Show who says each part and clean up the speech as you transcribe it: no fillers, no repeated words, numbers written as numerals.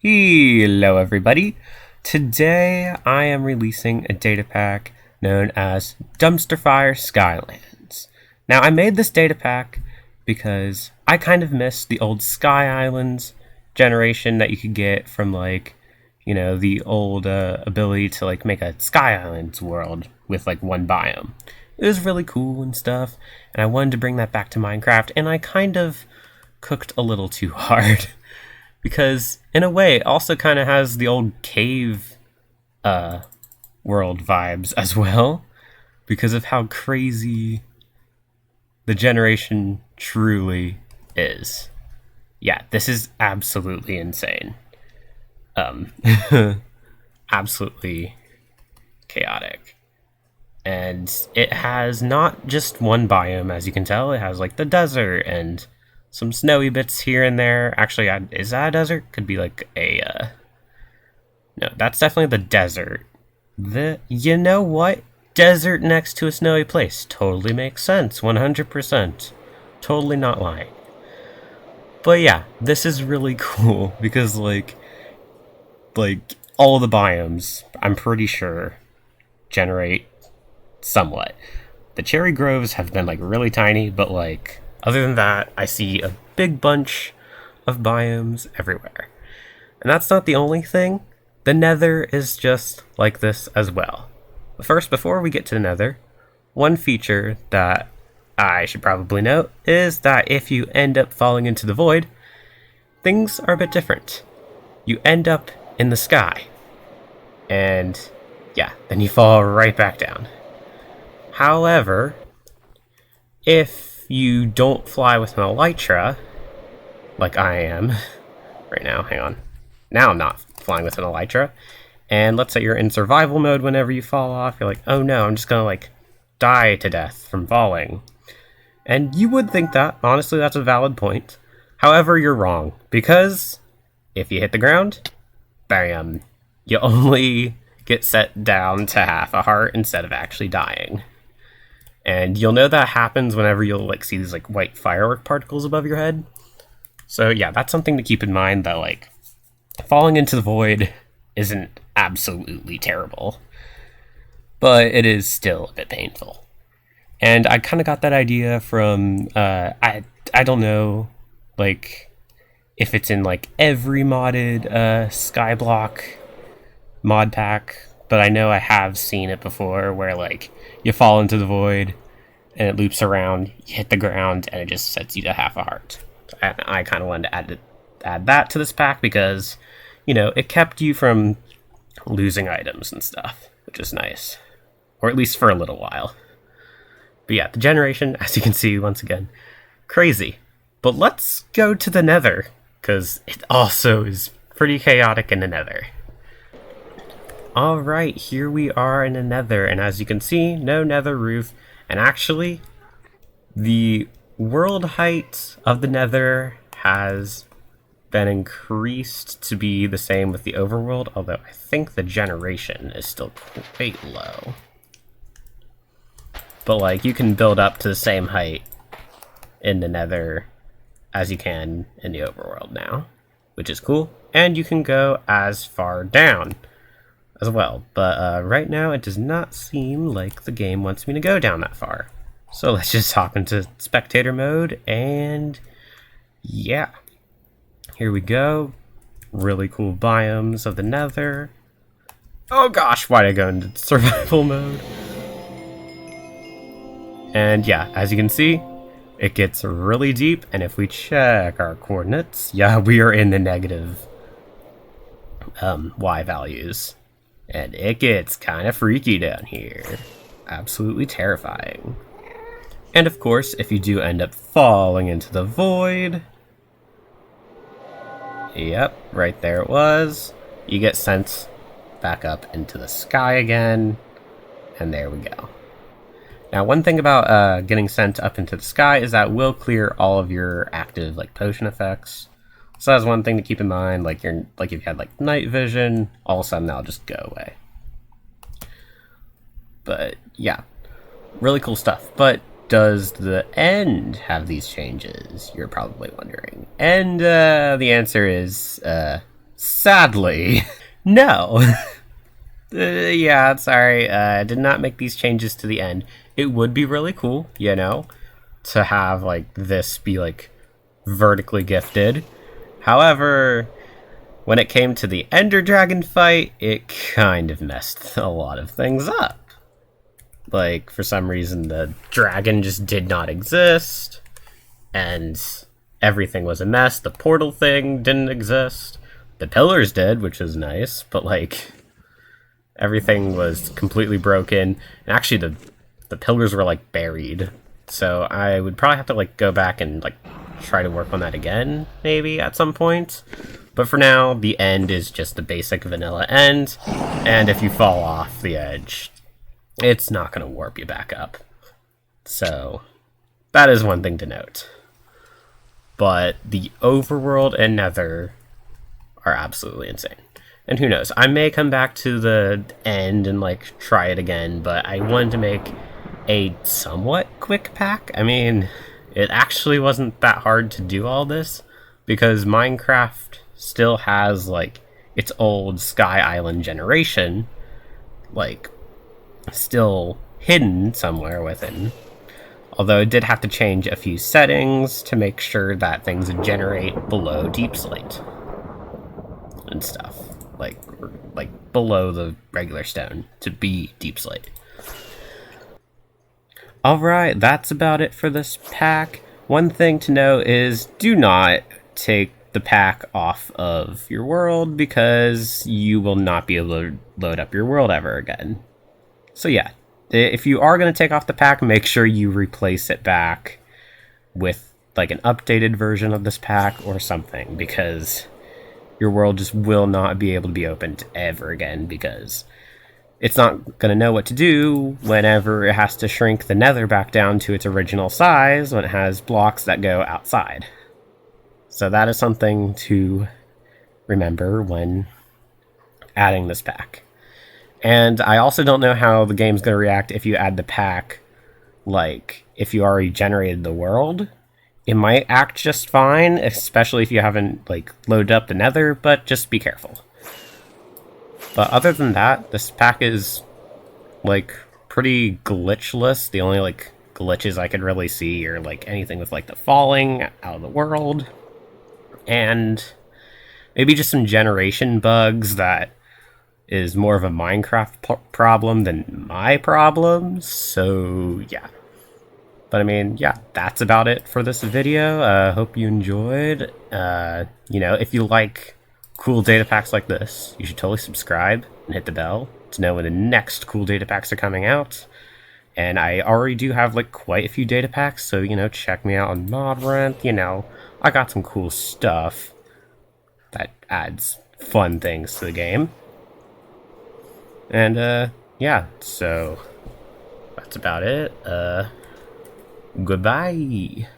Speaker 1: Hello everybody! Today I am releasing a data pack known as Dumpster Fire Skylands. Now I made this data pack because I kind of miss the old Sky Islands generation that you could get from the old ability to make a Sky Islands world with one biome. It was really cool and stuff, and I wanted to bring that back to Minecraft, and I kind of cooked a little too hard. Because, in a way, it also kind of has the old cave world vibes as well. Because of how crazy the generation truly is. Yeah, this is absolutely insane. Um, absolutely chaotic. And it has not just one biome, as you can tell. It has, the desert and some snowy bits here and there. Actually, is that a desert? Could be no, that's definitely the desert. You know what? Desert next to a snowy place. Totally makes sense. 100%. Totally not lying. But yeah, this is really cool because, all the biomes, I'm pretty sure, generate somewhat. The cherry groves have been, really tiny, but, other than that, I see a big bunch of biomes everywhere. And that's not the only thing. The Nether is just like this as well. But first, before we get to the Nether, one feature that I should probably note is that if you end up falling into the void, things are a bit different. You end up in the sky. And yeah, then you fall right back down. However, if you don't fly with an elytra, like I am right now, hang on. Now I'm not flying with an elytra. And let's say you're in survival mode whenever you fall off. You're like, oh no, I'm just gonna die to death from falling. And you would think that. Honestly, that's a valid point. However, you're wrong. Because if you hit the ground, bam, you only get set down to half a heart instead of actually dying. And you'll know that happens whenever you'll see these white firework particles above your head. So yeah, that's something to keep in mind, that falling into the void isn't absolutely terrible, but it is still a bit painful. And I kind of got that idea from I don't know if it's in every modded Skyblock mod pack, but I know I have seen it before where you fall into the void and it loops around, you hit the ground, and it just sets you to half a heart. And I kind of wanted to add that to this pack because, it kept you from losing items and stuff, which is nice. Or at least for a little while. But yeah, the generation, as you can see, once again, crazy. But let's go to the Nether, because it also is pretty chaotic in the Nether. Alright, here we are in the Nether, and as you can see, no Nether roof, and actually, the world height of the Nether has been increased to be the same with the overworld, although I think the generation is still quite low. But you can build up to the same height in the Nether as you can in the overworld now, which is cool, and you can go as far down as well, but right now it does not seem like the game wants me to go down that far. So let's just hop into spectator mode, and yeah, here we go. Really cool biomes of the Nether. Oh gosh, why did I go into survival mode? And yeah, as you can see, it gets really deep, and if we check our coordinates, yeah, we are in the negative Y values. And it gets kind of freaky down here. Absolutely terrifying. And of course, if you do end up falling into the void... Yep, right there it was. You get sent back up into the sky again. And there we go. Now, one thing about getting sent up into the sky is that will clear all of your active potion effects. So that's one thing to keep in mind. If you had night vision, all of a sudden that'll just go away. But yeah, really cool stuff. But does the end have these changes? You're probably wondering. And the answer is Sadly, no. Yeah, sorry. I did not make these changes to the end. It would be really cool, you know, to have like this be like vertically gifted. However, when it came to the Ender Dragon fight, it kind of messed a lot of things up. Like, for some reason, the dragon just did not exist, and everything was a mess. The portal thing didn't exist. The pillars did, which was nice, but like everything was completely broken. And actually, the pillars were like buried. So I would probably have to like go back and like try to work on that again, maybe at some point. But for now, the end is just the basic vanilla end, and if you fall off the edge, it's not going to warp you back up. So that is one thing to note. But the overworld and Nether are absolutely insane. And who knows, I may come back to the end and like try it again, but I wanted to make a somewhat quick pack. I mean, it actually wasn't that hard to do all this, because Minecraft still has like its old Sky Island generation, like still hidden somewhere within. Although it did have to change a few settings to make sure that things would generate below deep slate and stuff, like below the regular stone to be deep slate. Alright, that's about it for this pack. One thing to note is do not take the pack off of your world, because you will not be able to load up your world ever again. So yeah, if you are going to take off the pack, make sure you replace it back with like an updated version of this pack or something, because your world just will not be able to be opened ever again, because it's not going to know what to do whenever it has to shrink the Nether back down to its original size when it has blocks that go outside. So that is something to remember when adding this pack. And I also don't know how the game's going to react if you add the pack, like, if you already generated the world. It might act just fine, especially if you haven't, like, loaded up the Nether, but just be careful. But other than that, this pack is, like, pretty glitchless. The only, like, glitches I could really see are, like, anything with, like, the falling out of the world. And maybe just some generation bugs that is more of a Minecraft problem than my problem. So, yeah. But I mean, yeah, that's about it for this video. Hope you enjoyed. You know, if you like cool data packs like this, you should totally subscribe and hit the bell to know when the next cool data packs are coming out. And I already do have like quite a few data packs, so you know, check me out on ModRent. You know, I got some cool stuff that adds fun things to the game. And yeah, so that's about it. Goodbye.